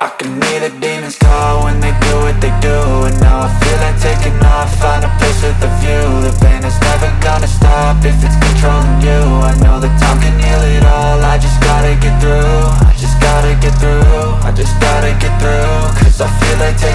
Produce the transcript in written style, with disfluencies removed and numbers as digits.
I can hear the demons call when they do what they do. And now I feel like taking off, find a place with a view. The pain is never gonna stop if it's controlling you. I know that time can heal it all, I just gotta get through. I just gotta get through, I just gotta get through. Cause I feel like taking